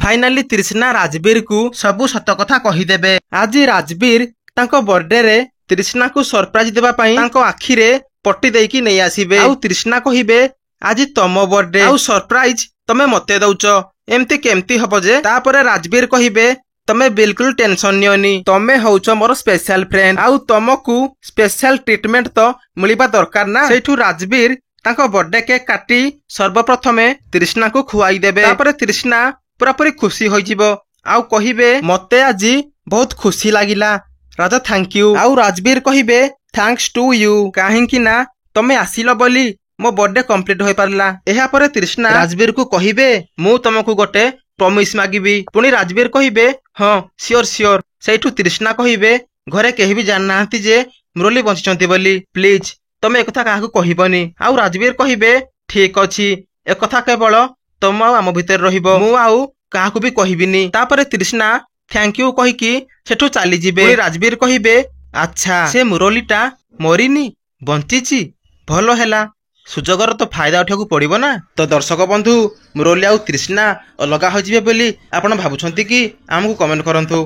Finally तृष्णा राजवीर को सबू सत कथा कहीदेबे। आज राजवीर तांको बर्थडे रे तृष्णा को सरप्राइज देबा पई तांको आखिरे पट्टी देकी नहीं आसीबे। आउ तृष्णा कहिबे आज तम बर्थडे आउ सरप्राइज तमे मते दउच एमती केमती हबो जे। तापरे राजवीर कहिबे तमे बिल्कुल टेंशन नियोनी, तमे होउछ मोर स्पेशल फ्रेंड आउ तमकू स्पेशल ट्रीटमेंट तो मिलिबा दरकार ना। सेठू राजवीर तांको बर्थडे केक काटी सर्वप्रथमे तृष्णा को खुआई देबे। तापरे तृष्णा पूरापूरी खुशी होइजिबो आउ कहिबे मते आज बहुत खुशी लागिला राजा, थैंक यू। आउ राजवीर कहिबे थैंक्स टू यू, काहेकि ना तमे आसिलो बोली मो बर्थडे कंप्लीट होई पारला। एहा परे तृष्णा राजवीर को कहिबे मु तुमको गोटे प्रॉमिस मागिबी। पुणी राजवीर कहिबे हां श्योर श्योर। सेठू तृष्णा कहिबे घरे केही भी जान नाहंती जे मुरली बंचिचंती बोली, प्लीज तमे एकथा काहाकू कहिबनी। आउ राजवीर कहिबे ठीक अछि, एकथा केवल तम आम भितर रहिबो, मु आउ काहाकू भी कहिबिनी। तापरे तृष्णा थैंक यू कहिकी सेठू चली जिबे। राजवीर कहिबे अच्छा से मुरलीटा मरिनी बंचिची, भलो हैला, सुजोगर तो फायदा उठाकू पड़िबो ना। तो दर्शक बंधु मुरली आउ तृष्णा अलगा हो जिबे बोली आपण भाबुछंती कि आमको कमेंट करंतु।